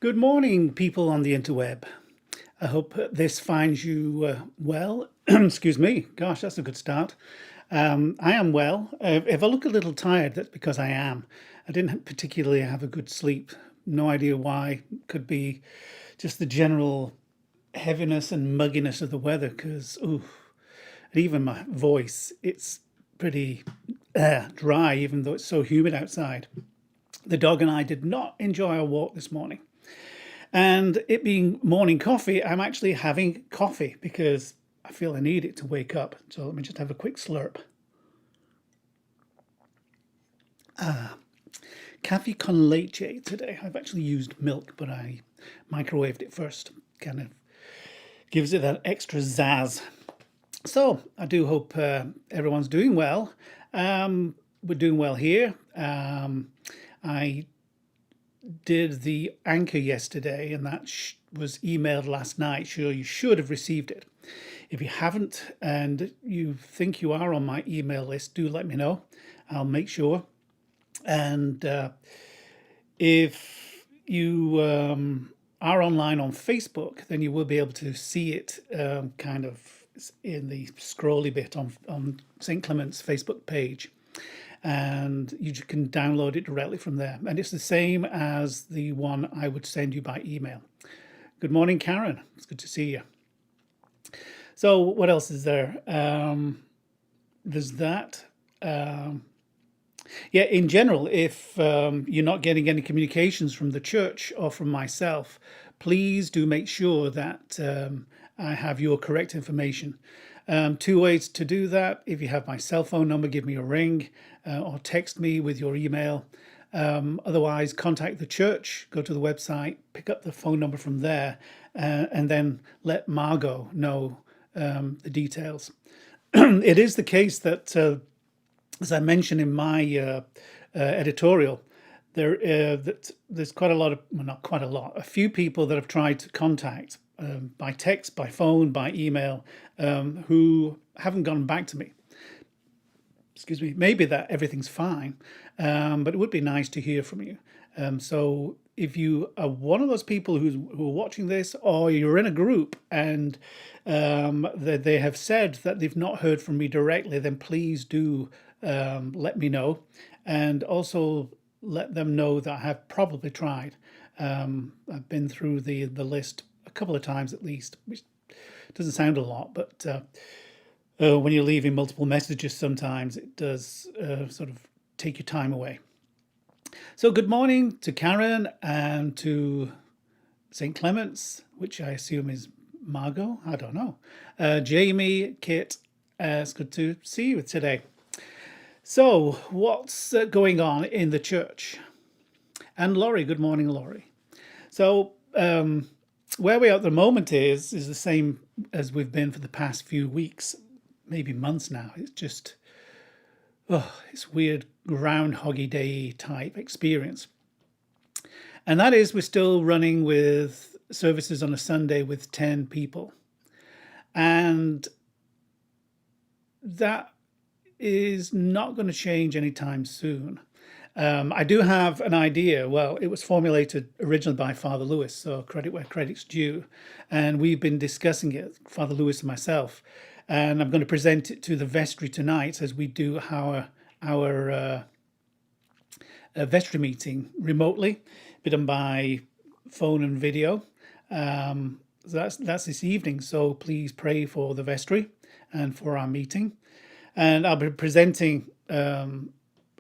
Good morning, people on the interweb. I hope this finds you well. Excuse me. Gosh, that's a good start. I am well. If I look a little tired, that's because I am. I didn't particularly have a good sleep. No idea why. Could be just the general heaviness and mugginess of the weather, because, ooh, and even my voice, it's pretty dry, even though it's so humid outside. The dog and I did not enjoy our walk this morning. And it being morning coffee, I'm actually having coffee because I feel I need it to wake up. So let me just have a quick slurp. Cafe con leche today. I've actually used milk, but I microwaved it first. Kind of gives it that extra zazz. So I do hope everyone's doing well. We're doing well here. I did the anchor yesterday, and that was emailed last night. Sure, you should have received it. If you haven't and you think you are on my email list, do let me know. I'll make sure. And if you are online on Facebook, then you will be able to see it kind of in the scrolly bit on St. Clement's Facebook page. And you can download it directly from there. And it's the same as the one I would send you by email. Good morning, Karen. It's good to see you. So what else is there? There's that. Yeah, in general, if you're not getting any communications from the church or from myself, please do make sure that I have your correct information. Two ways to do that. If you have my cell phone number, give me a ring or text me with your email. Otherwise, contact the church, go to the website, pick up the phone number from there, and then let Margot know the details. It is the case that, as I mentioned in my editorial, there's quite a lot of, well, not quite a lot, a few people that have tried to contact by text, by phone, by email, who haven't gone back to me. Excuse me. Maybe that everything's fine, but it would be nice to hear from you. So if you are one of those people who are watching this, or you're in a group and they have said that they've not heard from me directly, then please do let me know, and also let them know that I have probably tried. I've been through the list a couple of times at least, which doesn't sound a lot, but when you're leaving multiple messages, sometimes it does sort of take your time away. So good morning to Karen and to St. Clement's, which I assume is Margot. I don't know. Jamie, Kit, it's good to see you today. So what's going on in the church? And Laurie, good morning, Laurie. So where we are at the moment is the same as we've been for the past few weeks, maybe months now. It's just, it's weird groundhoggy day type experience. And that is, we're still running with services on a Sunday with 10 people. And that is not going to change anytime soon. I do have an idea. Well, it was formulated originally by Father Lewis, so credit where credit's due. And we've been discussing it, Father Lewis and myself. And I'm going to present it to the vestry tonight as we do our vestry meeting remotely, be done by phone and video. So that's this evening. So please pray for the vestry and for our meeting. And I'll be presenting an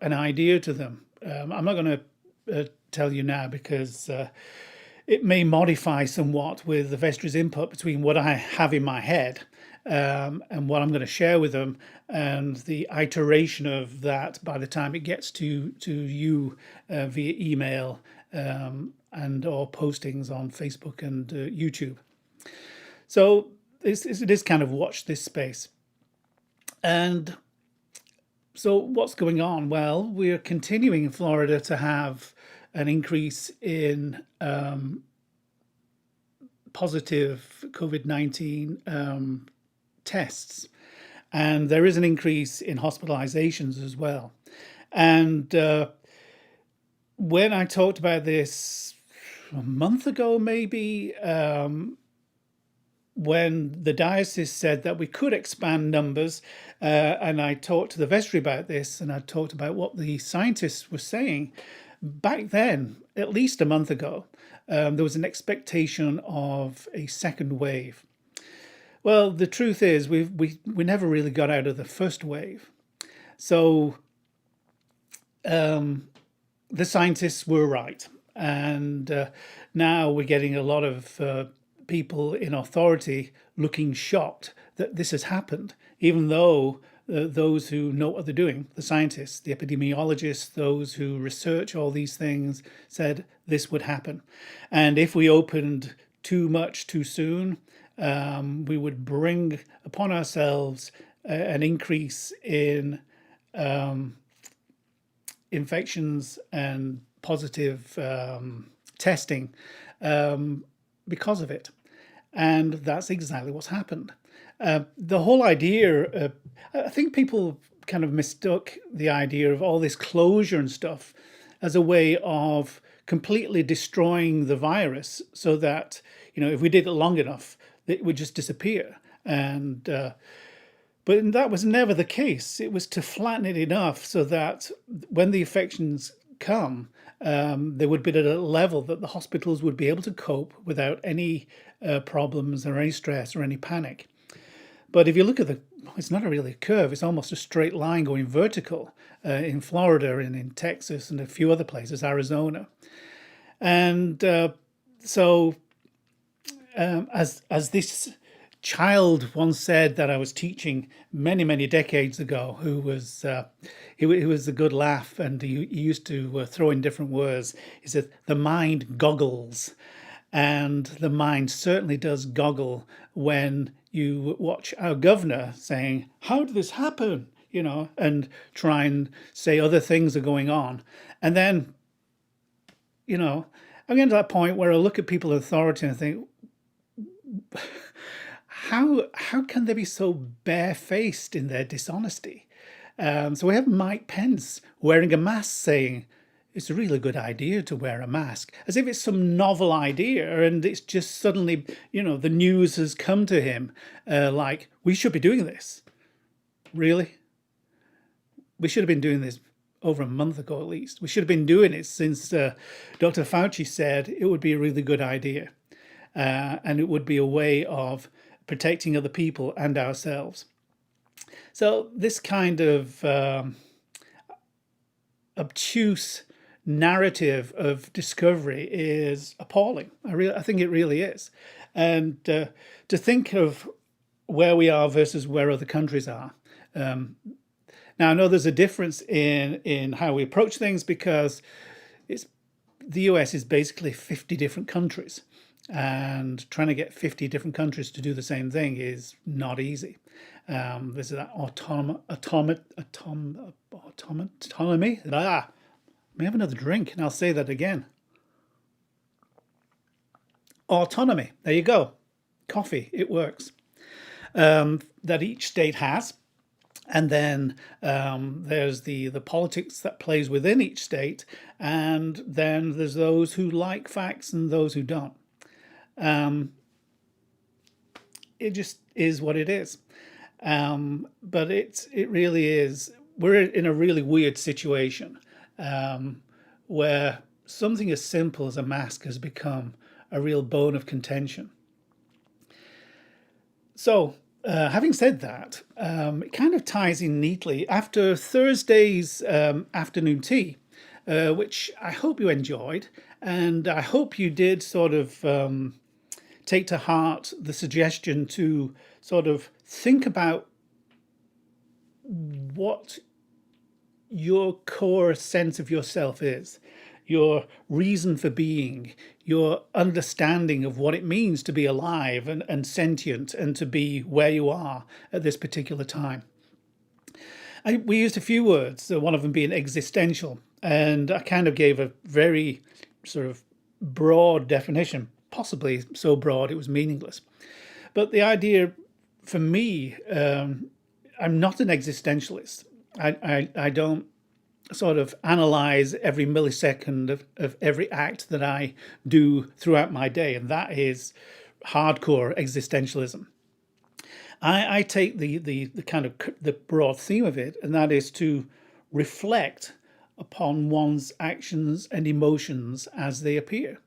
idea to them. I'm not going to tell you now because it may modify somewhat with the vestry's input between what I have in my head and what I'm going to share with them, and the iteration of that by the time it gets to you via email and or postings on Facebook and YouTube. So it is kind of watch this space. And so what's going on? Well, we're continuing in Florida to have an increase in positive COVID-19 tests. And there is an increase in hospitalizations as well. And when I talked about this a month ago, maybe, when the diocese said that we could expand numbers, and I talked to the vestry about this, and I talked about what the scientists were saying. Back then, at least a month ago, there was an expectation of a second wave. Well, the truth is, we never really got out of the first wave. So the scientists were right, and now we're getting a lot of people in authority looking shocked that this has happened, even though those who know what they're doing, the scientists, the epidemiologists, those who research all these things, said this would happen. And if we opened too much too soon, we would bring upon ourselves an increase in infections and positive testing because of it. And that's exactly what's happened. The whole idea, I think people kind of mistook the idea of all this closure and stuff as a way of completely destroying the virus so that, if we did it long enough, it would just disappear. And but that was never the case. It was to flatten it enough so that when the infections come, they would be at a level that the hospitals would be able to cope without any problems or any stress or any panic. But if you look at it's not really a curve, it's almost a straight line going vertical in Florida and in Texas and a few other places, Arizona. And as this child once said that I was teaching many, many decades ago, who was he was a good laugh, and he used to throw in different words. He said, the mind goggles. And the mind certainly does goggle when you watch our governor saying, how did this happen? And try and say other things are going on. And then, I'm getting to that point where I look at people in authority and I think, how can they be so barefaced in their dishonesty? So we have Mike Pence wearing a mask saying, it's a really good idea to wear a mask, as if it's some novel idea and it's just suddenly, the news has come to him like, we should be doing this. Really? We should have been doing this over a month ago at least. We should have been doing it since Dr. Fauci said it would be a really good idea. And it would be a way of protecting other people and ourselves. So this kind of obtuse narrative of discovery is appalling. I think it really is. And to think of where we are versus where other countries are. Now, I know there's a difference in how we approach things because the US is basically 50 different countries. And trying to get 50 different countries to do the same thing is not easy. This is that autonomy. Let me have another drink and I'll say that again. Autonomy. There you go. Coffee. It works. That each state has. And then there's the politics that plays within each state. And then there's those who like facts and those who don't. It just is what it is. But it really is. We're in a really weird situation where something as simple as a mask has become a real bone of contention. So, having said that, it kind of ties in neatly after Thursday's afternoon tea, which I hope you enjoyed, and I hope you did sort of take to heart the suggestion to sort of think about what your core sense of yourself is, your reason for being, your understanding of what it means to be alive and sentient and to be where you are at this particular time. We used a few words, one of them being existential, and I kind of gave a very sort of broad definition, possibly so broad it was meaningless. But the idea for me, I'm not an existentialist. I don't sort of analyze every millisecond of every act that I do throughout my day, and that is hardcore existentialism. I take the kind of the broad theme of it, and that is to reflect upon one's actions and emotions as they appear.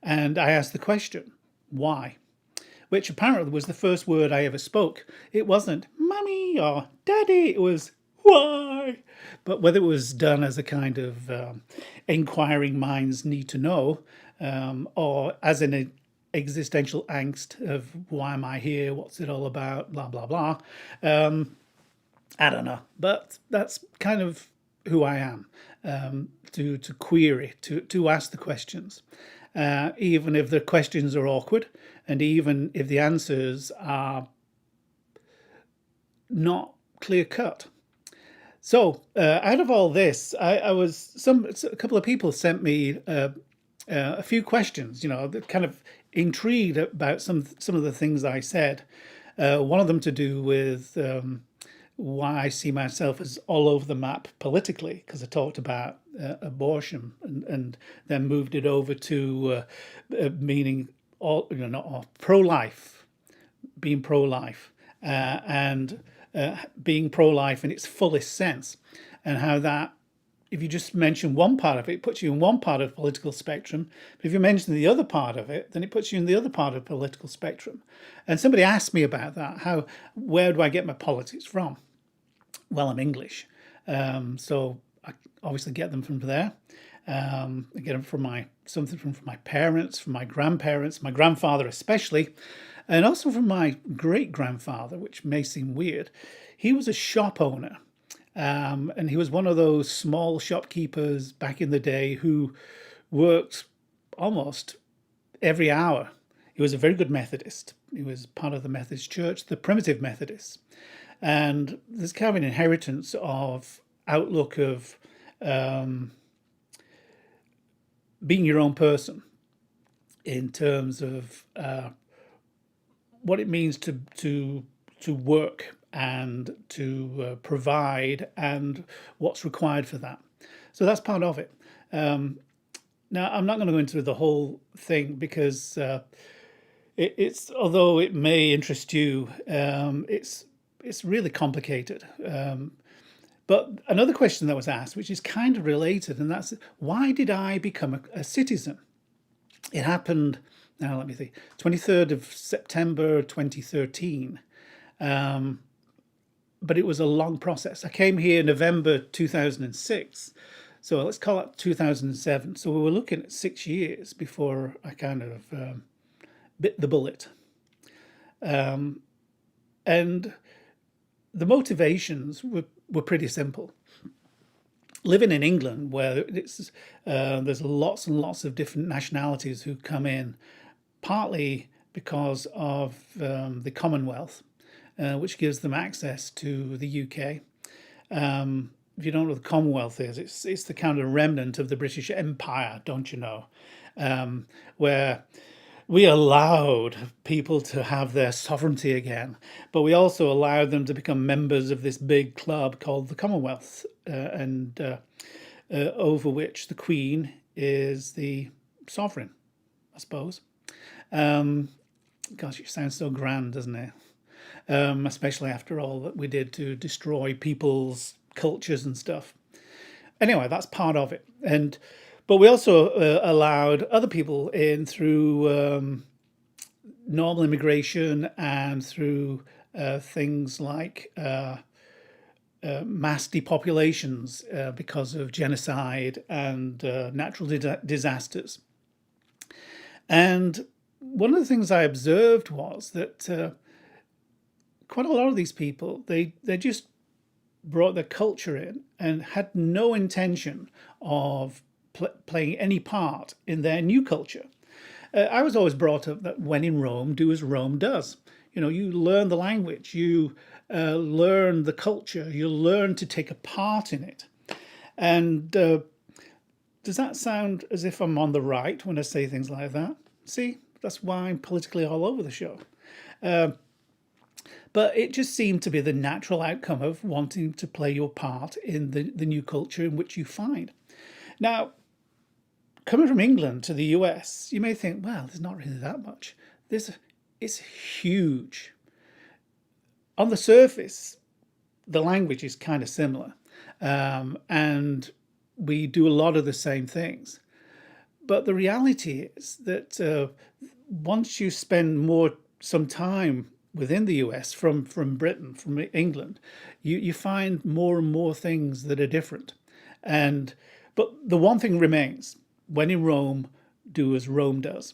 And I ask the question, why? Which apparently was the first word I ever spoke. It wasn't mummy or daddy, it was why. But whether it was done as a kind of inquiring minds need to know, or as an existential angst of why am I here, what's it all about, blah, blah, blah. I don't know. But that's kind of who I am, to query, to ask the questions. Even if the questions are awkward, and even if the answers are not clear cut. So, out of all this, a couple of people sent me a few questions, that kind of intrigued about some of the things I said. One of them to do with why I see myself as all over the map politically, because I talked about abortion and then moved it over to meaning all, not all, pro-life, being pro-life, and being pro-life in its fullest sense, and how that, if you just mention one part of it, it puts you in one part of the political spectrum. But if you mention the other part of it, then it puts you in the other part of the political spectrum. And somebody asked me about that. Where do I get my politics from? Well, I'm English, so I obviously get them from there. I get them from something from my parents, from my grandparents, my grandfather especially, and also from my great grandfather, which may seem weird. He was a shop owner. And he was one of those small shopkeepers back in the day who worked almost every hour. He was a very good Methodist. He was part of the Methodist Church, the Primitive Methodists. And there's kind of an inheritance of outlook of being your own person in terms of what it means to work and to provide and what's required for that. So that's part of it. Now, I'm not going to go into the whole thing because it's although it may interest you, it's really complicated. But another question that was asked, which is kind of related, and that's why did I become a citizen? It happened, now let me think, 23rd of September 2013. But it was a long process. I came here November 2006. So let's call it 2007. So we were looking at 6 years before I kind of bit the bullet. And the motivations were pretty simple. Living in England, where there's lots and lots of different nationalities who come in, partly because of the Commonwealth, which gives them access to the UK. If you don't know what the Commonwealth is, it's the kind of remnant of the British Empire, don't you know, where we allowed people to have their sovereignty again, but we also allowed them to become members of this big club called the Commonwealth, and over which the Queen is the sovereign, I suppose. Gosh, it sounds so grand, doesn't it? Especially after all that we did to destroy people's cultures and stuff. Anyway, that's part of it. But we also allowed other people in through normal immigration and through things like mass depopulations because of genocide and natural disasters. And one of the things I observed was that quite a lot of these people, they just brought their culture in and had no intention of playing any part in their new culture. I was always brought up that when in Rome, do as Rome does. You learn the language, you learn the culture, you learn to take a part in it. And does that sound as if I'm on the right when I say things like that? See, that's why I'm politically all over the show. But it just seemed to be the natural outcome of wanting to play your part in the new culture in which you find. Now, coming from England to the US, you may think, well, there's not really that much. It's huge. On the surface, the language is kind of similar, and we do a lot of the same things. But the reality is that once you spend some time within the US from Britain, from England, you find more and more things that are different. And but the one thing remains: when in Rome, do as Rome does.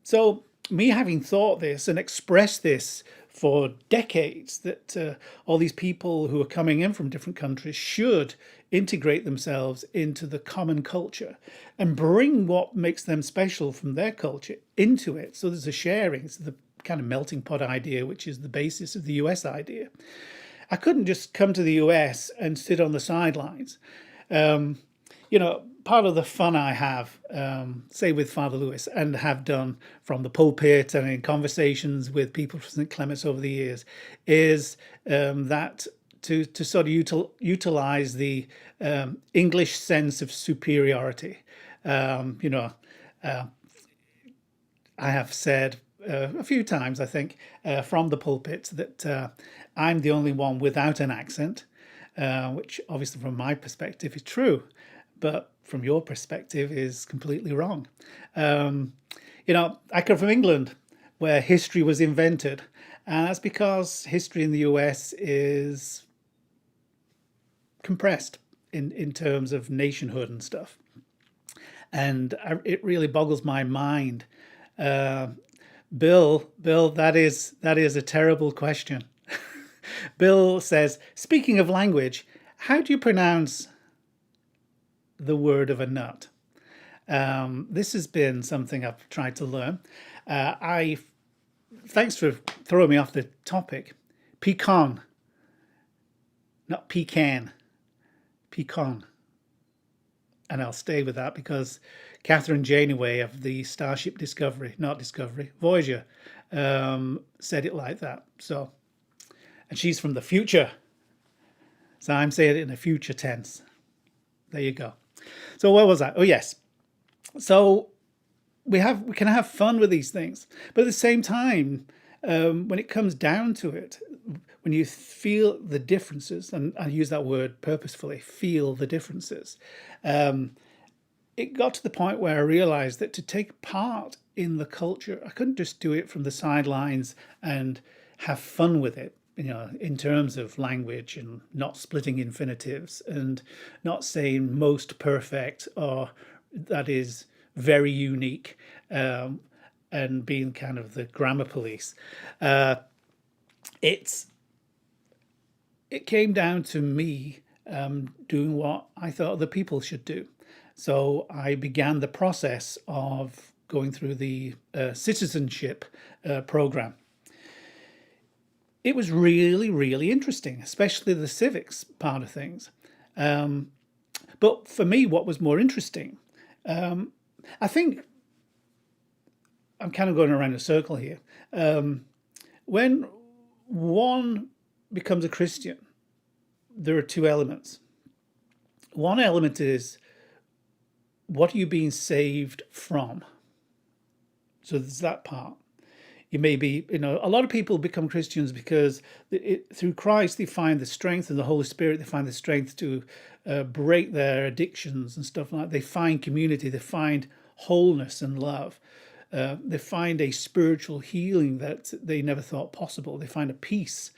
So me having thought this and expressed this for decades, that all these people who are coming in from different countries should integrate themselves into the common culture and bring what makes them special from their culture into it. So there's a sharing. It's the kind of melting pot idea, which is the basis of the US idea. I couldn't just come to the US and sit on the sidelines. Part of the fun I have, say with Father Lewis, and have done from the pulpit and in conversations with people from St. Clement's over the years, is that to sort of utilize the English sense of superiority. I have said a few times, I think, from the pulpit that I'm the only one without an accent, which obviously from my perspective is true, but from your perspective is completely wrong. I come from England, where history was invented, and that's because history in the US is compressed in terms of nationhood and stuff. And it really boggles my mind. Bill, that is a terrible question. Bill says, speaking of language, how do you pronounce the word of a nut? This has been something I've tried to learn. Thanks for throwing me off the topic. Pecan, not pecan, pecan. And I'll stay with that because Catherine Janeway of the Starship Voyager, said it like that. So, and she's from the future. So I'm saying it in a future tense. There you go. So where was I? Oh, yes. So we can have fun with these things, but at the same time, when it comes down to it, when you feel the differences, and I use that word purposefully, feel the differences, it got to the point where I realized that to take part in the culture, I couldn't just do it from the sidelines and have fun with it, in terms of language and not splitting infinitives and not saying most perfect or that is very unique, and being kind of the grammar police. It came down to me doing what I thought other people should do. So I began the process of going through the citizenship program. It was really, really interesting, especially the civics part of things. But for me, what was more interesting, I think I'm kind of going around a circle here. When one becomes a Christian, there are two elements. One element is, what are you being saved from? So there's that part. You may be, a lot of people become Christians because through Christ they find the strength, and the Holy Spirit, they find the strength to break their addictions and stuff like that. They find community, they find wholeness and love. They find a spiritual healing that they never thought possible. They find a peace.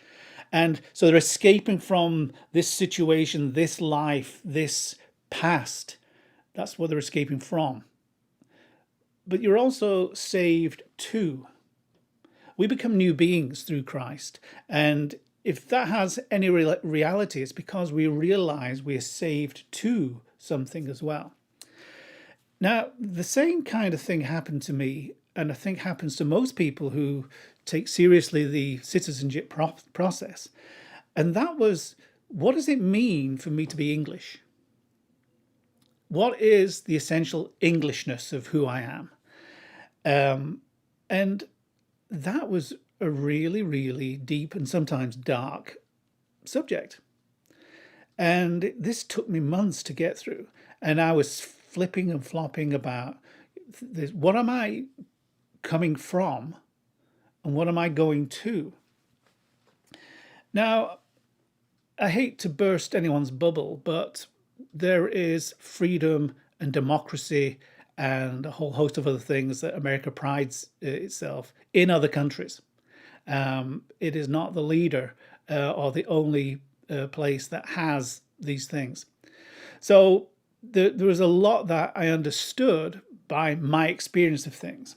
And so they're escaping from this situation, this life, this past. That's what they're escaping from. But you're also saved too. We become new beings through Christ. And if that has any reality, it's because we realize we are saved to something as well. Now, the same kind of thing happened to me, and I think happens to most people who take seriously the citizenship process. And that was, what does it mean for me to be English? What is the essential Englishness of who I am? And that was a really, really deep and sometimes dark subject. And this took me months to get through. And I was flipping and flopping about this. What am I coming from and what am I going to? Now, I hate to burst anyone's bubble, but there is freedom and democracy and a whole host of other things that America prides itself in other countries. It is not the leader or the only place that has these things. So there was a lot that I understood by my experience of things.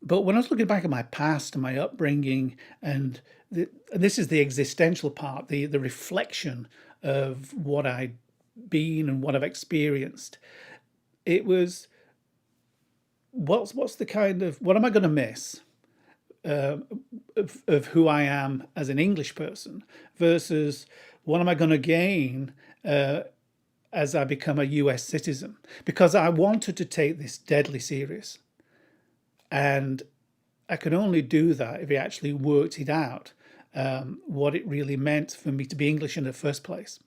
But when I was looking back at my past and my upbringing, and this is the existential part, the reflection of what I'd been and what I've experienced, it was what's the kind of what am I going to miss of who I am as an English person versus what am I going to gain as I become a US citizen? Because I wanted to take this deadly serious. And I could only do that if I actually worked it out, what it really meant for me to be English in the first place.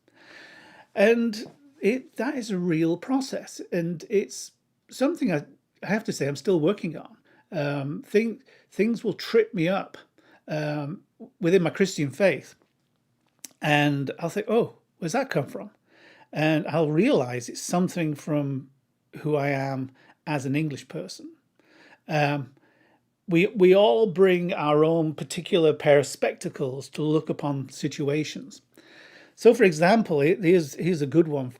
And that is a real process. And it's something I have to say I'm still working on. Things will trip me up within my Christian faith. And I'll think, oh, where's that come from? And I'll realize it's something from who I am as an English person. We all bring our own particular pair of spectacles to look upon situations. So, for example, here's a good one,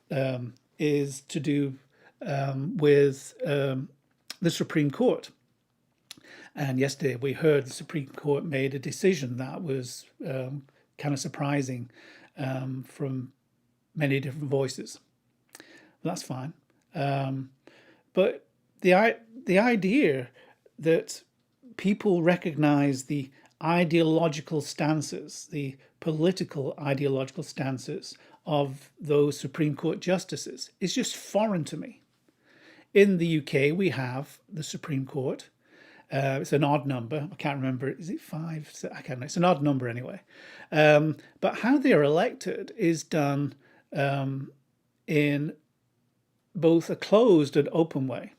is to do with the Supreme Court. And yesterday we heard the Supreme Court made a decision that was kind of surprising from many different voices. Well, that's fine. But the idea that people recognize the ideological stances, the political ideological stances of those Supreme Court justices is just foreign to me. In the UK, we have the Supreme Court. It's an odd number. I can't remember. Is it 5? I can't know. It's an odd number anyway. But how they are elected is done in both a closed and open way.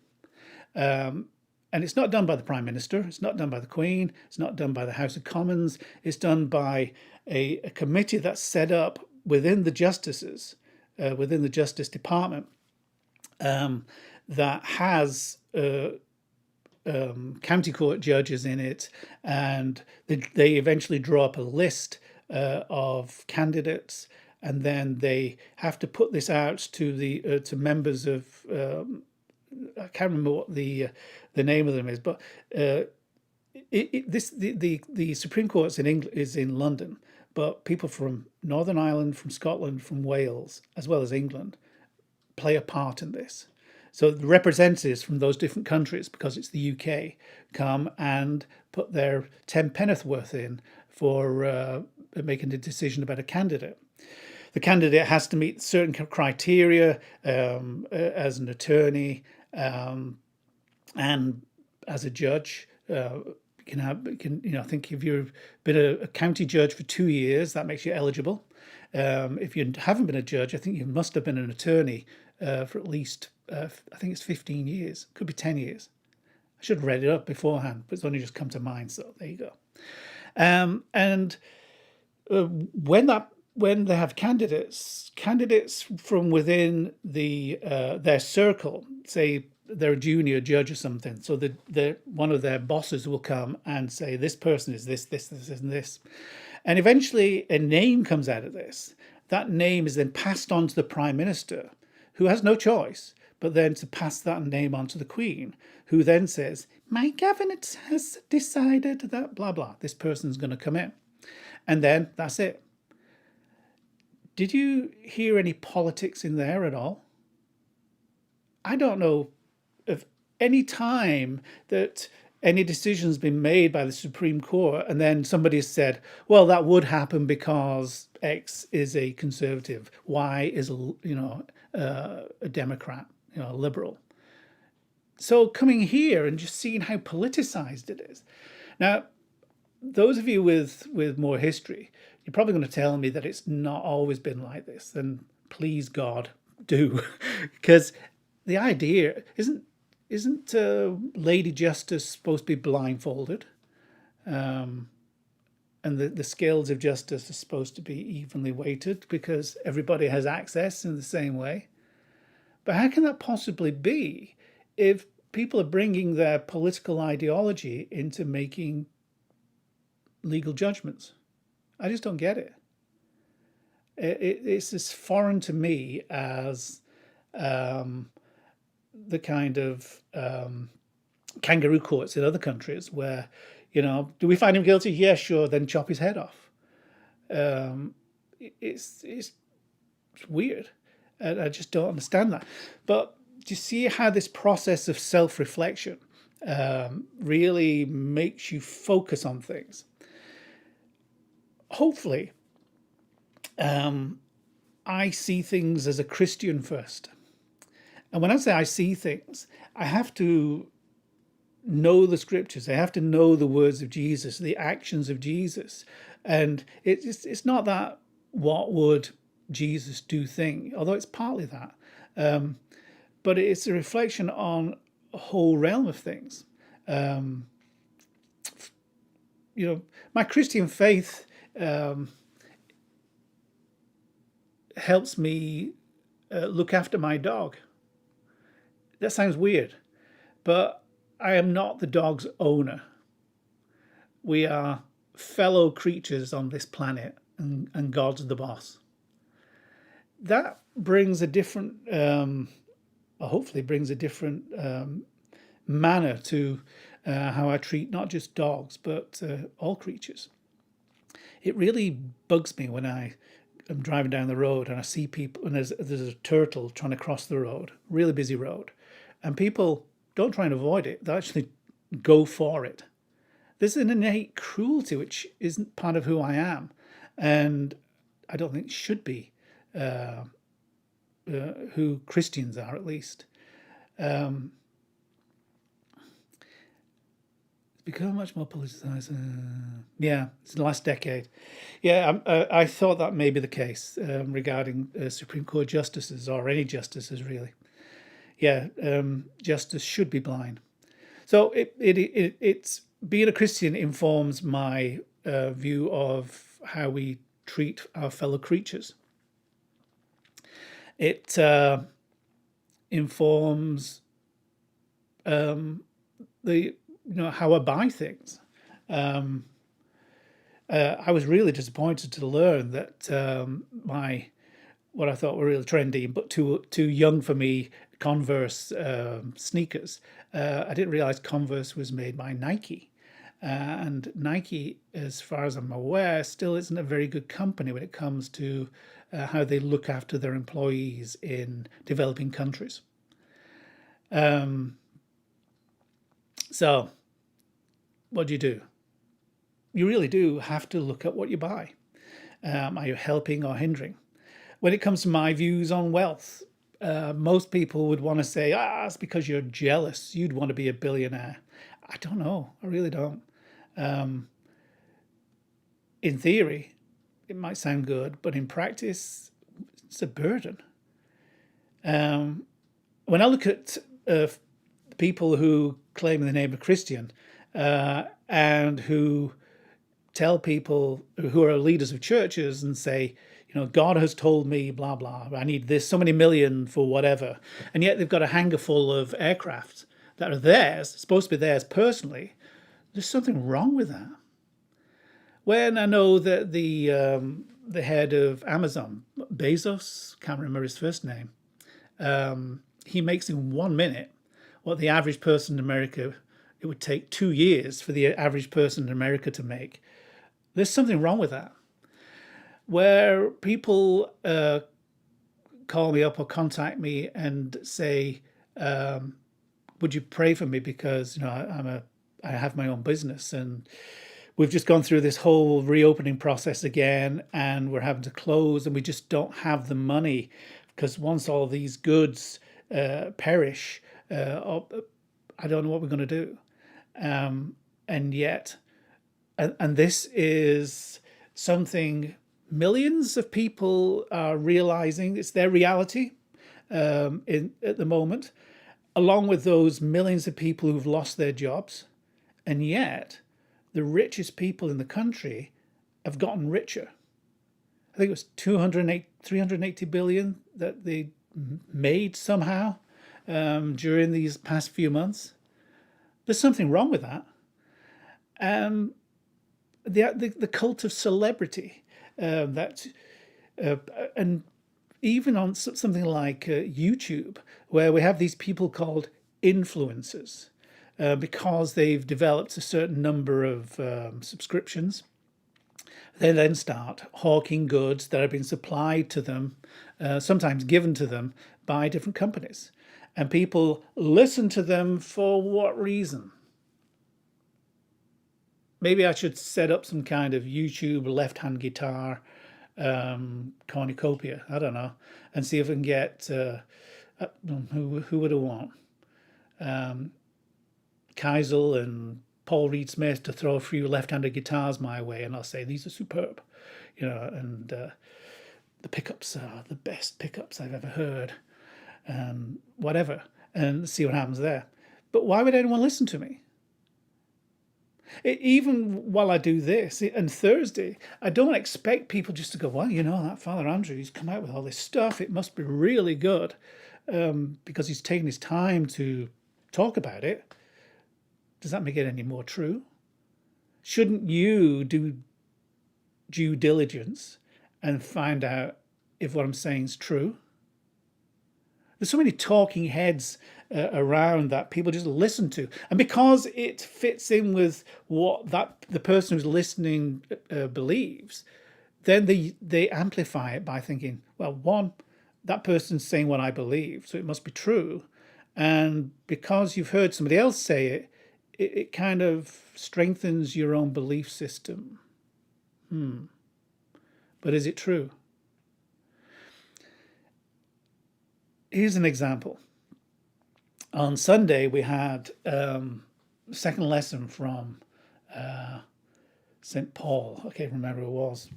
And it's not done by the Prime Minister, it's not done by the Queen, it's not done by the House of Commons, it's done by a committee that's set up within the justices, within the Justice Department, that has county court judges in it, and they eventually draw up a list of candidates, and then they have to put this out to the to members of I can't remember what the name of them is, but the Supreme Court is in London, but people from Northern Ireland, from Scotland, from Wales, as well as England, play a part in this. So the representatives from those different countries, because it's the UK, come and put their 10 penneth worth in for making a decision about a candidate. The candidate has to meet certain criteria as an attorney and as a judge. I think if you've been a county judge for 2 years, that makes you eligible. If you haven't been a judge, I think you must have been an attorney for at least, I think it's 15 years, could be 10 years. I should have read it up beforehand, but it's only just come to mind, so there you go. When they have candidates from within their circle, say they're a junior judge or something, so one of their bosses will come and say, this person is this, and this. And eventually a name comes out of this. That name is then passed on to the Prime Minister, who has no choice but then to pass that name on to the Queen, who then says, my cabinet has decided that blah, blah, this person's going to come in. And then that's it. Did you hear any politics in there at all? I don't know of any time that any decision's been made by the Supreme Court and then somebody has said, well, that would happen because X is a conservative, Y is a Democrat, a liberal. So coming here and just seeing how politicized it is. Now, those of you with more history, you're probably going to tell me that it's not always been like this. Then please God, do, because the idea isn't Lady Justice supposed to be blindfolded, and the scales of justice are supposed to be evenly weighted because everybody has access in the same way. But how can that possibly be if people are bringing their political ideology into making legal judgments? I just don't get it. It's as foreign to me as the kind of kangaroo courts in other countries where, do we find him guilty? Yeah, sure, then chop his head off. It's weird. And I just don't understand that. But do you see how this process of self-reflection really makes you focus on things? Hopefully, I see things as a Christian first. And when I say I see things, I have to know the scriptures. I have to know the words of Jesus, the actions of Jesus. And it's not that what would Jesus do thing, although it's partly that. But it's a reflection on a whole realm of things. My Christian faith helps me look after my dog. That sounds weird, but I am not the dog's owner. We are fellow creatures on this planet, and God's the boss. That brings a different, hopefully brings a different manner to how I treat not just dogs, but all creatures. It really bugs me when I'm driving down the road and I see people, and there's a turtle trying to cross the road, really busy road, and people don't try and avoid it. They actually go for it. There's an innate cruelty which isn't part of who I am, and I don't think should be who Christians are, at least. It's become much more politicized. Yeah, it's the last decade. Yeah, I thought that may be the case regarding Supreme Court justices, or any justices really. Yeah, justice should be blind. So it's being a Christian informs my view of how we treat our fellow creatures. It informs the how I buy things. I was really disappointed to learn that what I thought were really trendy but too young for me Converse sneakers. I didn't realize Converse was made by Nike. And Nike, as far as I'm aware, still isn't a very good company when it comes to how they look after their employees in developing countries. So, what do? You really do have to look at what you buy. Are you helping or hindering? When it comes to my views on wealth, most people would want to say, it's because you're jealous. You'd want to be a billionaire. I don't know. I really don't. In theory, it might sound good, but in practice, it's a burden. When I look at people who claim the name of Christian and who tell people who are leaders of churches and say, God has told me, blah, blah, I need this, so many million for whatever. And yet they've got a hangar full of aircraft that are theirs, supposed to be theirs personally. There's something wrong with that. When I know that the head of Amazon, Bezos, can't remember his first name, he makes in 1 minute what the average person in America, it would take 2 years for the average person in America to make. There's something wrong with that. Where people call me up or contact me and say, would you pray for me because I have my own business and we've just gone through this whole reopening process again and we're having to close and we just don't have the money because once all these goods perish, I don't know what we're going to do. And yet, and this is something millions of people are realizing. It's their reality at the moment, along with those millions of people who've lost their jobs. And yet, the richest people in the country have gotten richer. I think it was 380 billion that they made somehow during these past few months. There's something wrong with that. The cult of celebrity that and even on something like YouTube, where we have these people called influencers because they've developed a certain number of subscriptions. They then start hawking goods that have been supplied to them, sometimes given to them by different companies. And people listen to them for what reason? Maybe I should set up some kind of YouTube left-hand guitar cornucopia. I don't know, and see if I can get who would I want? Keisel and Paul Reed Smith to throw a few left-handed guitars my way, and I'll say these are superb, and the pickups are the best pickups I've ever heard, whatever, and see what happens there. But why would anyone listen to me? Even while I do this, and Thursday, I don't expect people just to go, well, that Father Andrew, he's come out with all this stuff. It must be really good because he's taken his time to talk about it. Does that make it any more true? Shouldn't you do due diligence and find out if what I'm saying is true? There's so many talking heads around that people just listen to, and because it fits in with what the person who's listening believes, then they amplify it by thinking, well, one, that person's saying what I believe, so it must be true, and because you've heard somebody else say it, it kind of strengthens your own belief system. But is it true? Here's an example. On Sunday, we had second lesson from St. Paul. I can't remember who it was.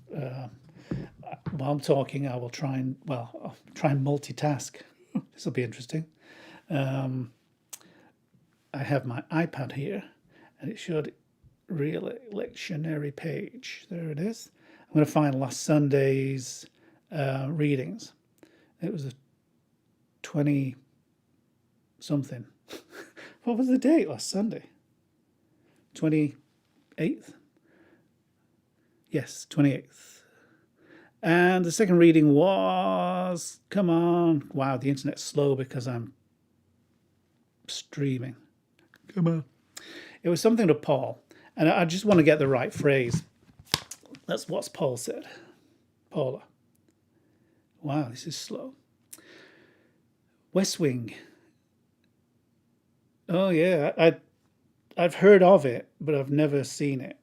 While I'm talking, I'll try and multitask. This will be interesting. I have my iPad here, and it showed real lectionary page. There it is. I'm going to find last Sunday's readings. It was a 20 something. What was the date last Sunday? 28th? Yes, 28th. And the second reading was, come on. Wow, the internet's slow because I'm streaming. Come on. It was something to Paul. And I just want to get the right phrase. That's what Paul said. Paula. Wow, this is slow. West Wing. Oh yeah, I've heard of it, but I've never seen it.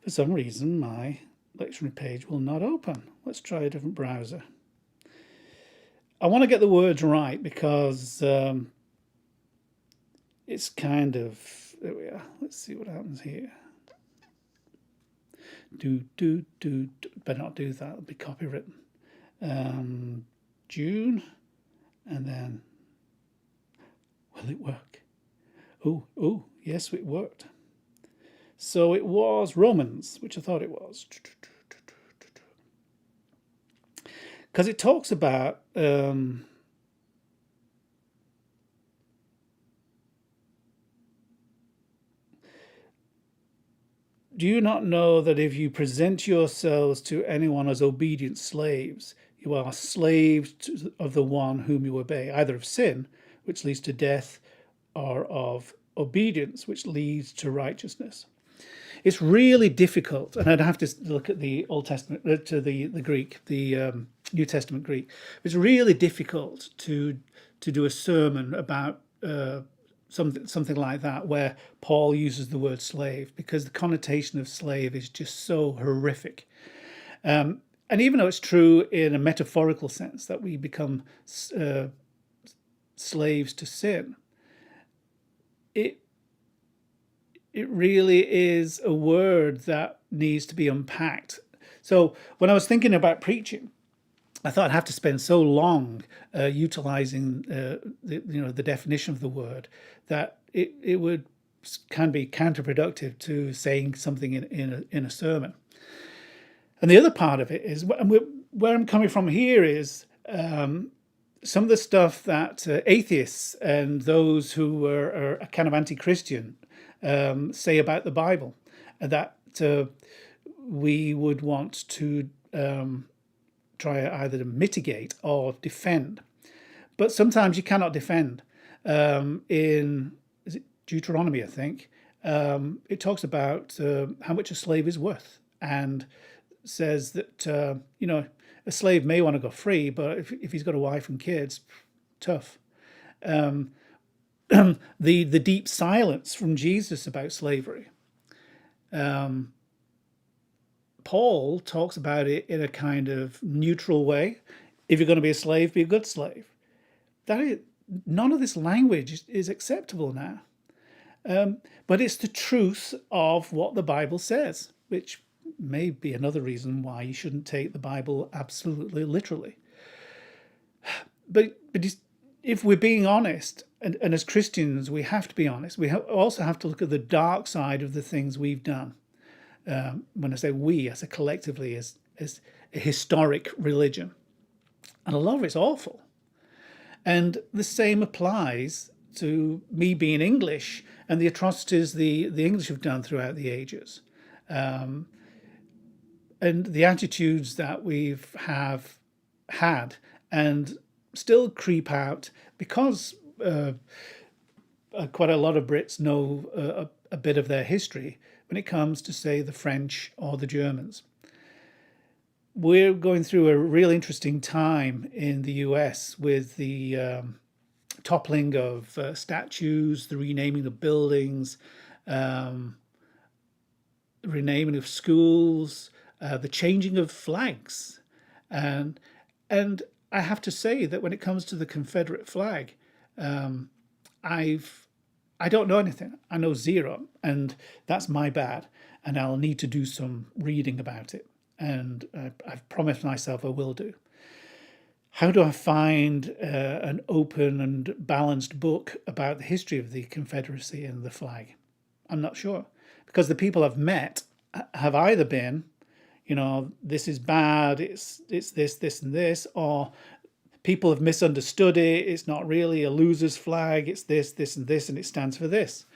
For some reason, my lectionary page will not open. Let's try a different browser. I want to get the words right because it's kind of, there we are. Let's see what happens here. Better not do that. It'll be copywritten. June, and then will it work? Oh, yes, it worked. So it was Romans, which I thought it was. Because it talks about do you not know that if you present yourselves to anyone as obedient slaves, you are slaves of the one whom you obey, either of sin, which leads to death, or of obedience, which leads to righteousness? It's really difficult, and I'd have to look at the Old Testament, to the Greek, the New Testament Greek. It's really difficult to do a sermon about something like that, where Paul uses the word slave, because the connotation of slave is just so horrific. And even though it's true in a metaphorical sense that we become slaves to sin, it really is a word that needs to be unpacked. So when I was thinking about preaching, I thought I'd have to spend so long utilizing the definition of the word that it would can be counterproductive to saying something in a sermon. And the other part of it is, and where I'm coming from here is some of the stuff that atheists and those who are kind of anti-Christian say about the Bible, that we would want to try either to mitigate or defend. But sometimes you cannot defend. In is it Deuteronomy, I think, it talks about how much a slave is worth, and says that a slave may want to go free, but if he's got a wife and kids, tough. The deep silence from Jesus about slavery. Paul talks about it in a kind of neutral way. If you're going to be a slave, be a good slave. None of this language is acceptable now. But it's the truth of what the Bible says, which may be another reason why you shouldn't take the Bible absolutely literally. But if we're being honest, and as Christians, we have to be honest, we also have to look at the dark side of the things we've done. When I say we, as a collectively, as a historic religion. And a lot of it's awful. And the same applies to me being English and the atrocities the English have done throughout the ages. And the attitudes that have had and still creep out because quite a lot of Brits know a bit of their history when it comes to, say, the French or the Germans. We're going through a real interesting time in the US with the toppling of statues, the renaming of buildings, the renaming of schools, the changing of flags. And I have to say that when it comes to the Confederate flag, I don't know anything. I know zero, and that's my bad. And I'll need to do some reading about it. And I've promised myself I will do. How do I find an open and balanced book about the history of the Confederacy and the flag? I'm not sure. Because the people I've met have either been, this is bad, it's this, and this, or people have misunderstood it. It's not really a loser's flag. It's this, and this, and it stands for this.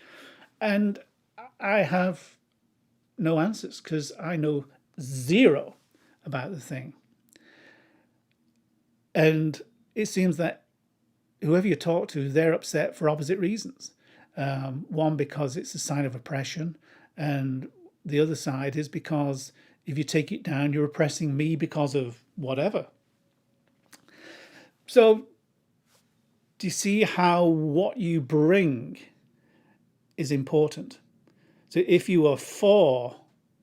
And I have no answers because I know zero about the thing. And it seems that whoever you talk to, they're upset for opposite reasons. One, because it's a sign of oppression. And the other side is because if you take it down, you're oppressing me because of whatever. So do you see how what you bring is important? So if you are for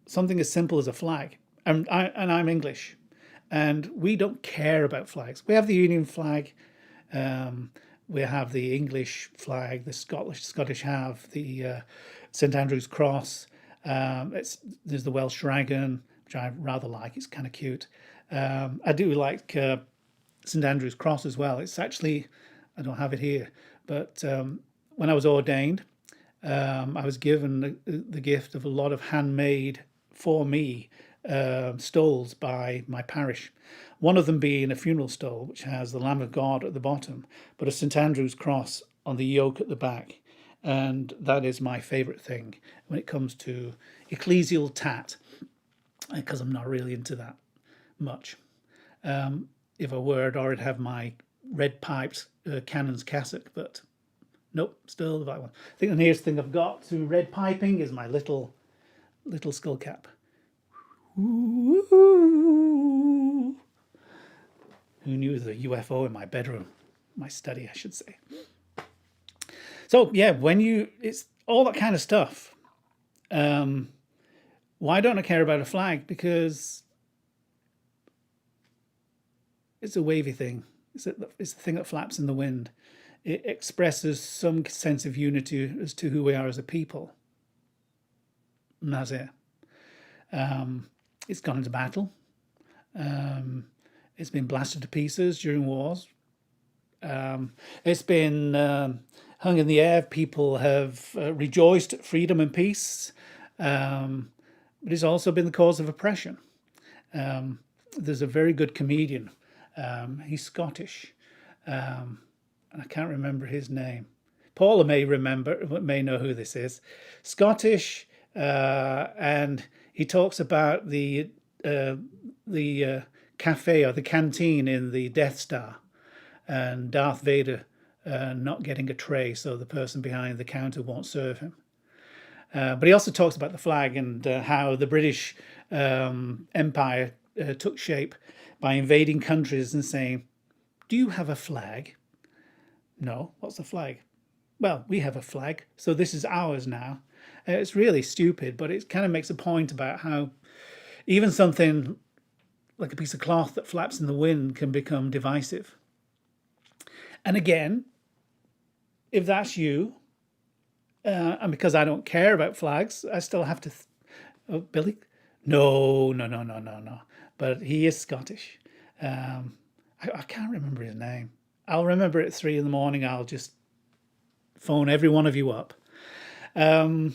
something as simple as a flag, and I'm English, and we don't care about flags. We have the Union flag, we have the English flag, the Scottish have the St Andrew's Cross. There's the Welsh dragon, which I rather like. It's kind of cute. I do like St Andrew's Cross as well. It's actually, I don't have it here, but when I was ordained, I was given the gift of a lot of handmade for me stoles by my parish. One of them being a funeral stole, which has the Lamb of God at the bottom, but a St Andrew's Cross on the yoke at the back. And that is my favourite thing when it comes to ecclesial tat, because I'm not really into that much. If I were, I'd already have my red piped canon's cassock, but nope, still the white one. I think the nearest thing I've got to red piping is my little skull cap. Ooh. Who knew the UFO in my bedroom? My study, I should say. So yeah, it's all that kind of stuff. Why don't I care about a flag? Because it's a wavy thing. It's the thing that flaps in the wind. It expresses some sense of unity as to who we are as a people. and that's it. It's gone into battle. It's been blasted to pieces during wars. It's been hung in the air. People have rejoiced at freedom and peace, but it's also been the cause of oppression. There's a very good comedian. He's Scottish, and I can't remember his name. Paula may know who this is. Scottish, and he talks about the cafe or the canteen in the Death Star, and Darth Vader not getting a tray, so the person behind the counter won't serve him. But he also talks about the flag and how the British Empire took shape by invading countries and saying, "Do you have a flag?" "No." "What's a flag?" "Well, we have a flag, so this is ours now." It's really stupid, but it kind of makes a point about how even something like a piece of cloth that flaps in the wind can become divisive. And again, if that's you, and because I don't care about flags, I still have to. Oh, Billy? No, no, no, no, no, no. But he is Scottish. I can't remember his name. I'll remember it at 3 a.m. I'll just phone every one of you up. No,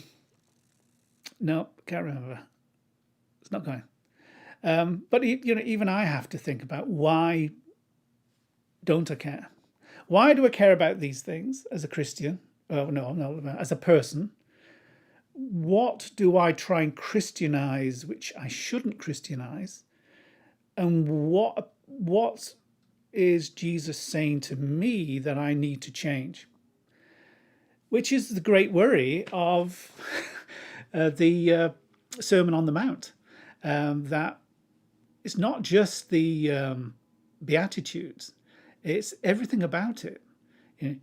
can't remember. It's not going. But even I have to think about, why don't I care? Why do I care about these things as a Christian? Oh, no, as a person. What do I try and Christianize which I shouldn't Christianize? And what is Jesus saying to me that I need to change? Which is the great worry of the Sermon on the Mount. That it's not just the Beatitudes, it's everything about it.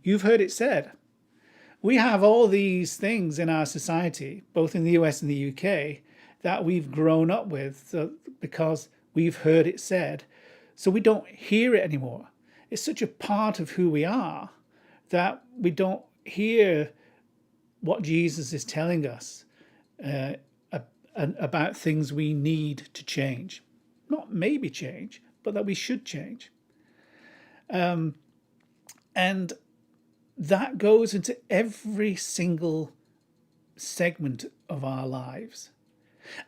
You've heard it said. We have all these things in our society, both in the US and the UK, that we've grown up with because we've heard it said. So we don't hear it anymore. It's such a part of who we are that we don't hear what Jesus is telling us about things we need to change. Not maybe change, but that we should change. And that goes into every single segment of our lives.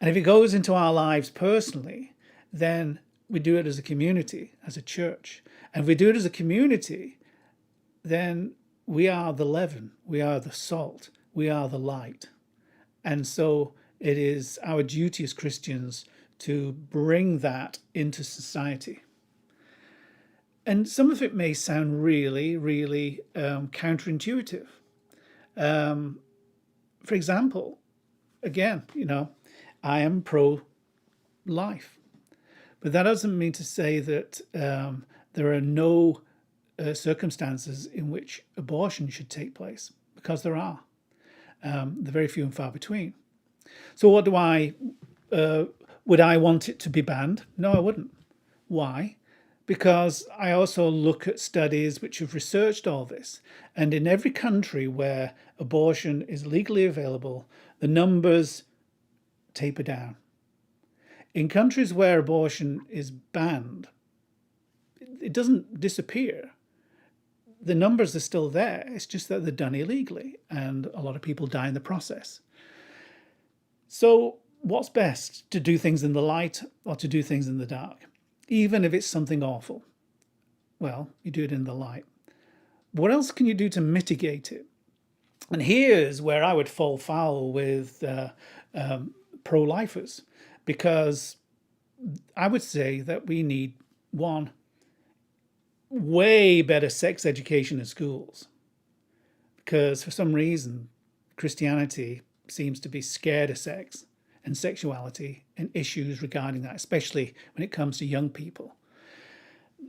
And if it goes into our lives personally, then we do it as a community, as a church. And if we do it as a community, then we are the leaven, we are the salt, we are the light. And so it is our duty as Christians to bring that into society. And some of it may sound really, really counterintuitive. For example, again, I am pro-life. But that doesn't mean to say that there are no circumstances in which abortion should take place, because there are. They're very few and far between. So what do would I want it to be banned? No, I wouldn't. Why? Because I also look at studies which have researched all this. And in every country where abortion is legally available, the numbers taper down. In countries where abortion is banned, it doesn't disappear. The numbers are still there. It's just that they're done illegally, and a lot of people die in the process. So what's best? To do things in the light or to do things in the dark? Even if it's something awful. Well, you do it in the light. What else can you do to mitigate it? And here's where I would fall foul with pro-lifers, because I would say that we need, one, way better sex education in schools, because for some reason Christianity seems to be scared of sex and sexuality and issues regarding that, especially when it comes to young people.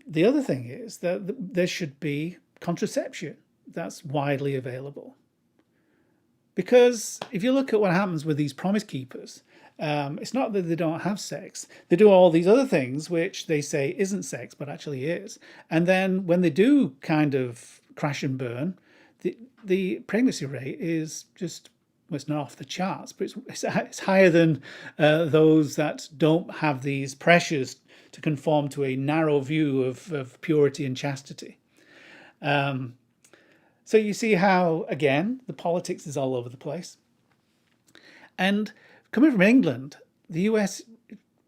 The other thing is that there should be contraception that's widely available, because if you look at what happens with these promise keepers, it's not that they don't have sex. They do all these other things which they say isn't sex, but actually is. And then when they do kind of crash and burn, the pregnancy rate is just well, it's not off the charts, but it's higher than those that don't have these pressures to conform to a narrow view of purity and chastity. So you see how, again, the politics is all over the place. And coming from England, the US,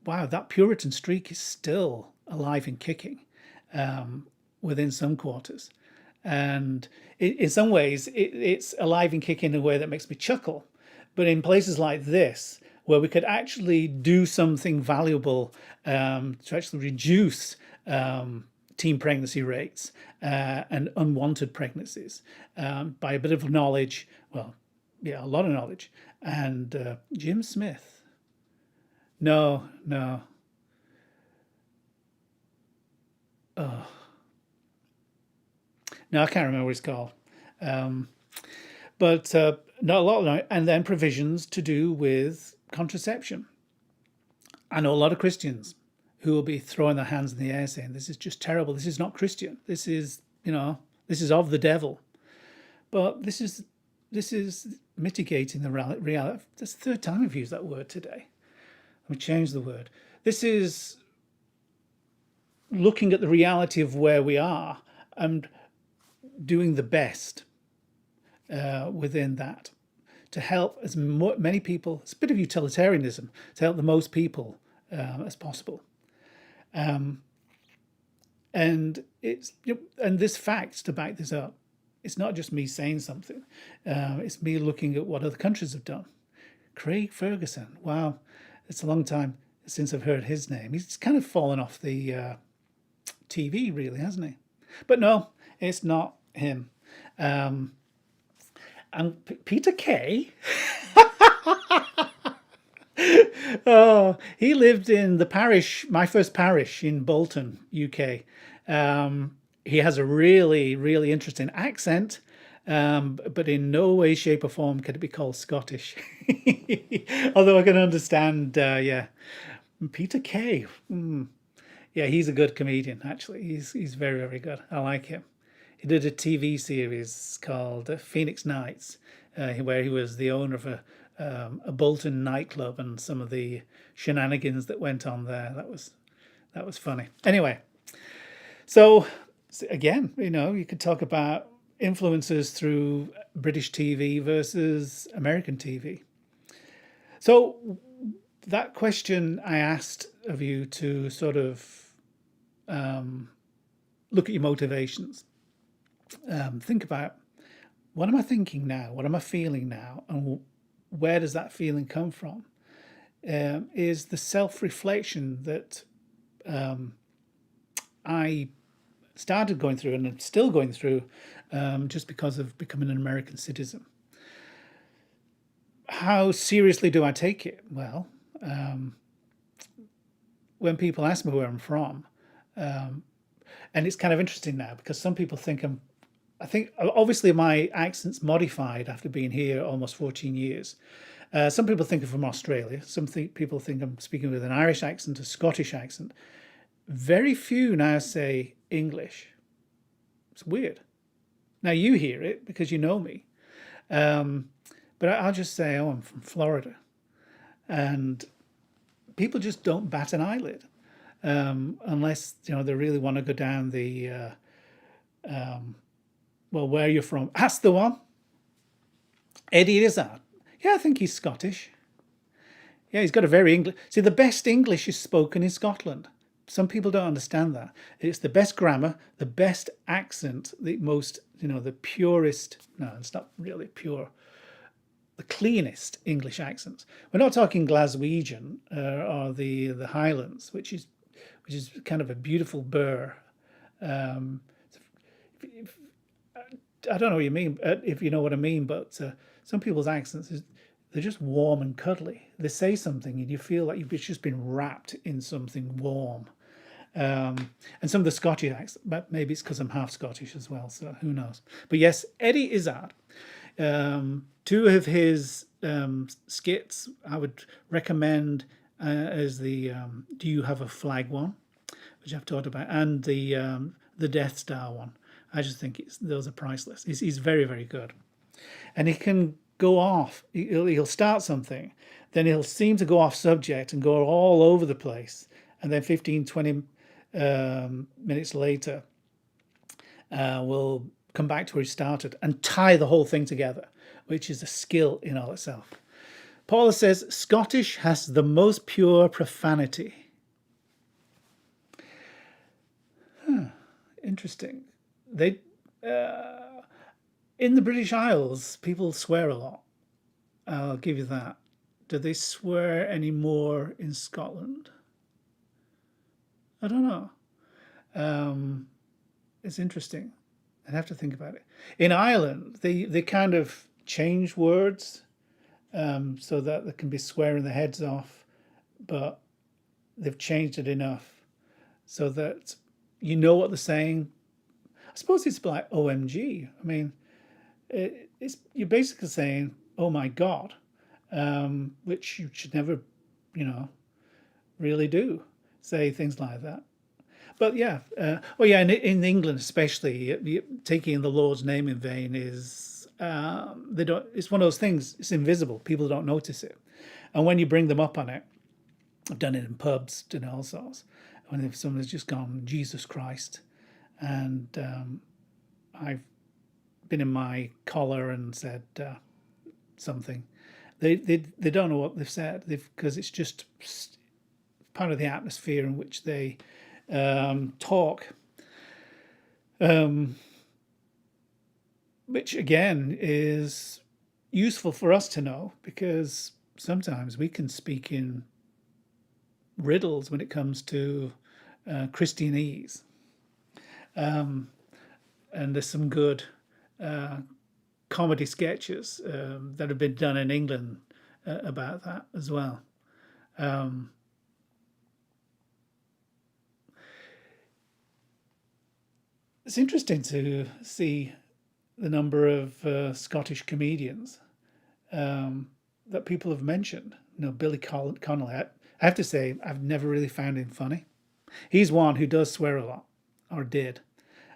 wow, that Puritan streak is still alive and kicking within some quarters. And in some ways, it's alive and kicking in a way that makes me chuckle. But in places like this, where we could actually do something valuable to actually reduce teen pregnancy rates and unwanted pregnancies by a bit of knowledge, well, yeah, a lot of knowledge. And Jim Smith. No, no. Oh, no, I can't remember what it's called. But not a lot. And then provisions to do with contraception. I know a lot of Christians who will be throwing their hands in the air saying, this is just terrible. This is not Christian. This is, this is of the devil. But this is mitigating the reality. That's the third time I've used that word today. Let me change the word. This is looking at the reality of where we are and doing the best within that to help as many people. It's a bit of utilitarianism to help the most people as possible. And it's and this fact to back this up. It's not just me saying something. It's me looking at what other countries have done. Craig Ferguson. Wow, it's a long time since I've heard his name. He's kind of fallen off the TV, really, hasn't he? But no, it's not him. And Peter Kay. Oh, he lived in the parish, my first parish in Bolton, UK. He has a really, really interesting accent, but in no way, shape, or form could it be called Scottish. Although I can understand, yeah, Peter Kay. Yeah, he's a good comedian. Actually, he's very, very good. I like him. He did a TV series called Phoenix Nights, where he was the owner of a Bolton nightclub and some of the shenanigans that went on there. That was funny. Anyway, so again, you could talk about influences through British TV versus American TV. So that question I asked of you to sort of look at your motivations. Think about, what am I thinking now? What am I feeling now? And where does that feeling come from? Is the self-reflection that I started going through and I'm still going through just because of becoming an American citizen. How seriously do I take it? Well, when people ask me where I'm from, and it's kind of interesting now because some people think I think obviously my accent's modified after being here almost 14 years. Some people think I'm from Australia. Some people think I'm speaking with an Irish accent, a Scottish accent. Very few now say English. It's weird. Now you hear it because you know me. But I'll just say, oh, I'm from Florida. And people just don't bat an eyelid unless, they really want to go down the, well, where you're from. That's the one. Eddie Izzard. Yeah, I think he's Scottish. Yeah, he's got a very English. See, the best English is spoken in Scotland. Some people don't understand that. It's the best grammar, the best accent, the most, the purest. No, it's not really pure. The cleanest English accents. We're not talking Glaswegian or the Highlands, which is kind of a beautiful burr. I don't know what you mean, if you know what I mean, but some people's accents, they're just warm and cuddly. They say something and you feel like you've just been wrapped in something warm. And some of the Scottish accents, but maybe it's because I'm half Scottish as well, so who knows. But yes, Eddie Izzard. Two of his skits I would recommend as the Do You Have a Flag one, which I've talked about, and the Death Star one. I just think those are priceless. He's very, very good. And he can go off. He'll start something, then he'll seem to go off subject and go all over the place. And then 15, 20 minutes later, we'll come back to where he started and tie the whole thing together, which is a skill in all itself. Paula says, Scottish has the most pure profanity. Interesting. They in the British Isles, people swear a lot. I'll give you that. Do they swear any more in Scotland? I don't know. It's interesting. I'd have to think about it. In Ireland, they kind of change words so that there can be swearing their heads off, but they've changed it enough so that you know what they're saying. I suppose it's like OMG. I mean, you're basically saying, "Oh my God," which you should never, really do. Say things like that. But yeah, in England especially, taking the Lord's name in vain is they don't. It's one of those things. It's invisible. People don't notice it, and when you bring them up on it, I've done it in pubs, done all sorts. When if someone's just gone Jesus Christ, and I've been in my collar and said something, they don't know what they've said because it's just part of the atmosphere in which they talk, which again is useful for us to know because sometimes we can speak in riddles when it comes to Christianese. And there's some good comedy sketches that have been done in England about that as well. It's interesting to see the number of Scottish comedians that people have mentioned. Billy Connolly. I have to say, I've never really found him funny. He's one who does swear a lot, or did,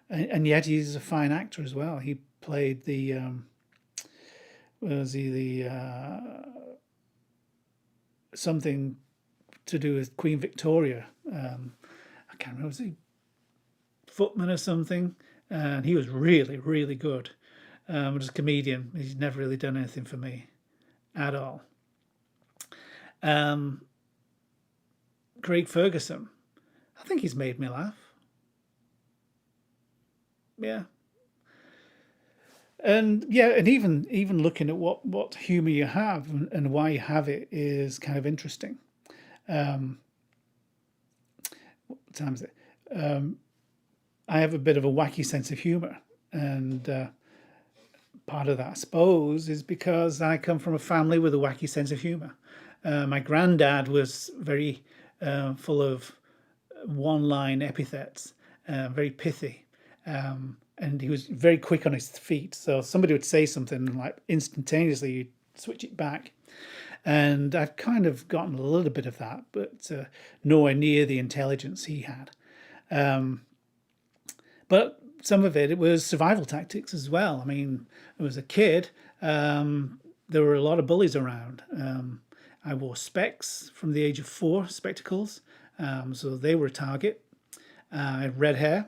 and yet he's a fine actor as well. He played the something to do with Queen Victoria. I can't remember. Was he footman or something? And he was really, really good. As a comedian, he's never really done anything for me at all. Craig Ferguson, I think he's made me laugh. Yeah. And even looking at what humor you have and why you have it is kind of interesting. What time is it? I have a bit of a wacky sense of humor, and part of that, I suppose, is because I come from a family with a wacky sense of humor. My granddad was very full of one-line epithets, very pithy, and he was very quick on his feet. So somebody would say something, and like instantaneously you'd switch it back. And I've kind of gotten a little bit of that, but nowhere near the intelligence he had. But some of it was survival tactics as well. I mean, I was a kid. There were a lot of bullies around. I wore specs from the age of 4, spectacles. So they were a target. I had red hair.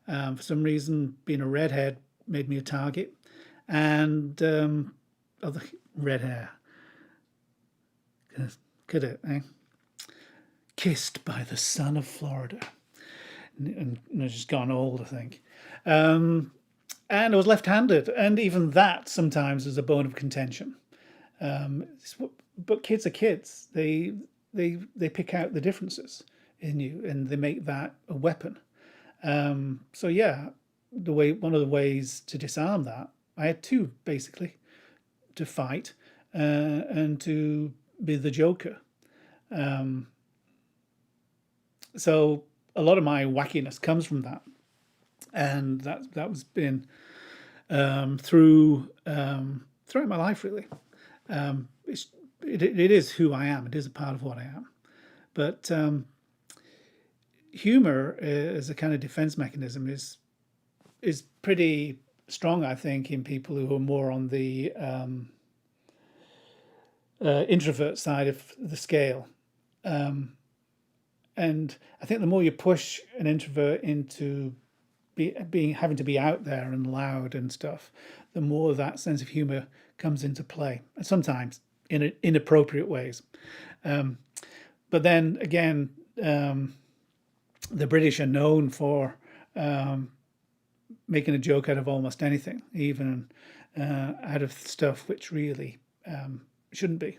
For some reason, being a redhead made me a target. And other red hair. Could it, eh? Kissed by the sun of Florida. And just gone old, I think. And I was left-handed, and even that sometimes is a bone of contention. But kids are kids. They pick out the differences in you, and they make that a weapon. So yeah, one of the ways to disarm that, I had two basically, to fight and to be the Joker. So a lot of my wackiness comes from that, and that was been throughout my life really. It is who I am. It is a part of what I am. But humor as a kind of defense mechanism is pretty strong, I think, in people who are more on the introvert side of the scale. And I think the more you push an introvert into being having to be out there and loud and stuff, the more that sense of humor comes into play, and sometimes in inappropriate ways. But then again, the British are known for making a joke out of almost anything, even out of stuff which really shouldn't be.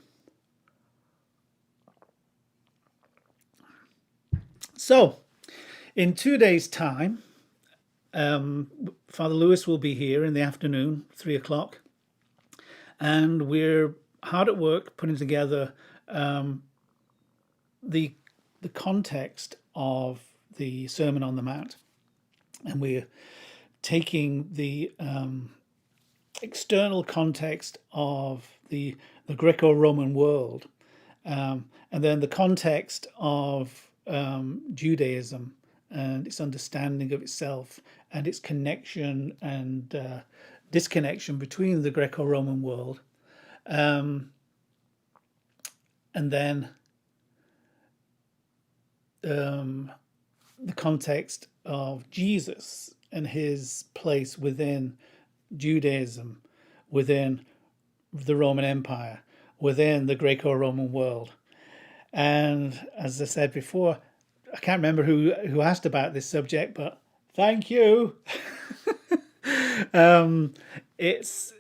So, in 2 days' time, Father Lewis will be here in the afternoon, 3 o'clock, and we're hard at work putting together the context of the Sermon on the Mount, and we're taking the external context of the Greco-Roman world, and then the context of Judaism and its understanding of itself and its connection and disconnection between the Greco-Roman world, and then the context of Jesus and his place within Judaism, within the Roman Empire, within the Greco-Roman world. And as I said before, I can't remember who asked about this subject, but thank you. It's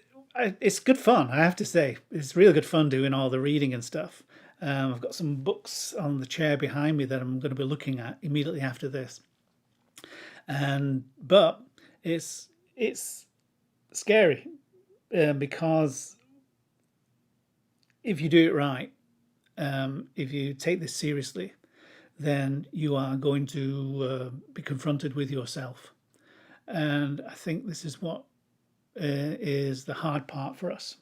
good fun, I have to say. It's really good fun doing all the reading and stuff. I've got some books on the chair behind me that I'm going to be looking at immediately after this. But it's scary because if you do it right, if you take this seriously, then you are going to be confronted with yourself. And I think this is what is the hard part for us.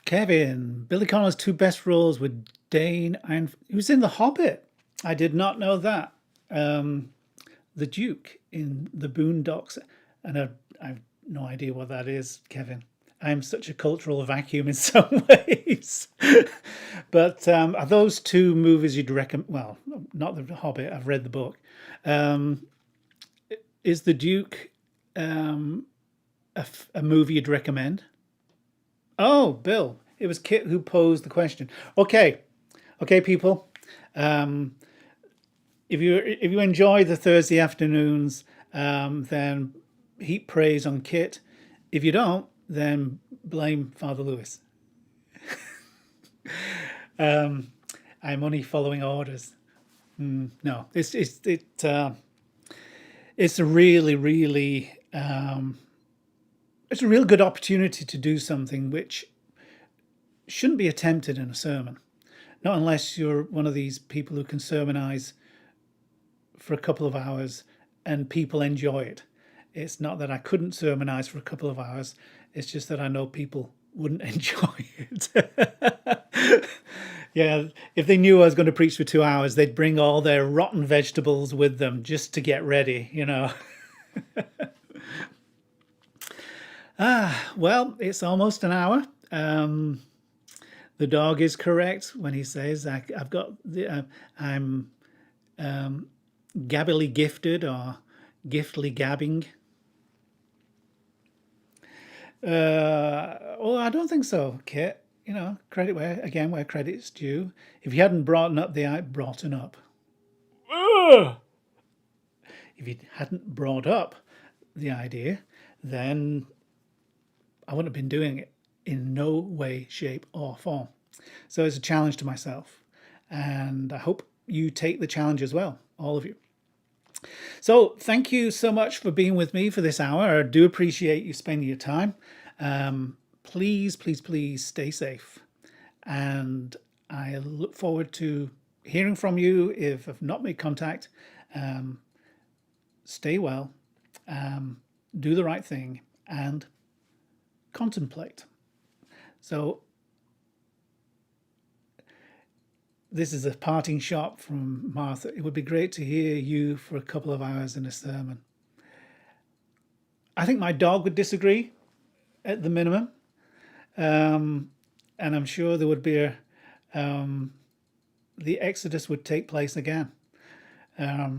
Kevin, Billy Connolly's two best roles were Dane and he was in The Hobbit. I did not know that. The Duke in The Boondocks, and I have no idea what that is, Kevin. I'm such a cultural vacuum in some ways. But are those two movies you'd recommend? Well, not The Hobbit, I've read the book. Is The Duke a movie you'd recommend? Oh, Bill, it was Kit who posed the question. Okay, people. If you enjoy the Thursday afternoons, then heap praise on Kit. If you don't, then blame Father Lewis. I'm only following orders. No, it's a really it's a real good opportunity to do something which shouldn't be attempted in a sermon, not unless you're one of these people who can sermonize for a couple of hours and people enjoy it. It's not that I couldn't sermonize for a couple of hours. It's just that I know people wouldn't enjoy it. Yeah, if they knew I was going to preach for 2 hours, they'd bring all their rotten vegetables with them just to get ready, you know. Well, it's almost an hour. The dog is correct when he says I've got I'm gabbily gifted or giftly gabbing. Well, I don't think so, Kit. You know, credit where credit's due. If you hadn't brought up if you hadn't brought up the idea, then I wouldn't have been doing it in no way, shape, or form. So it's a challenge to myself, and I hope you take the challenge as well, all of you. So thank you so much for being with me for this hour. I do appreciate you spending your time. Please stay safe. And I look forward to hearing from you if I've not made contact. Stay well, do the right thing, and contemplate. So this is a parting shot from Martha. It would be great to hear you for a couple of hours in a sermon. I think my dog would disagree at the minimum. And I'm sure there would be the Exodus would take place again. A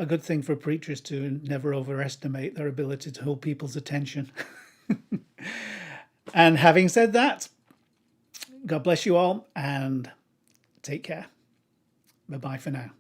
good thing for a preacher is to never overestimate their ability to hold people's attention. And having said that, God bless you all and take care. Bye bye for now.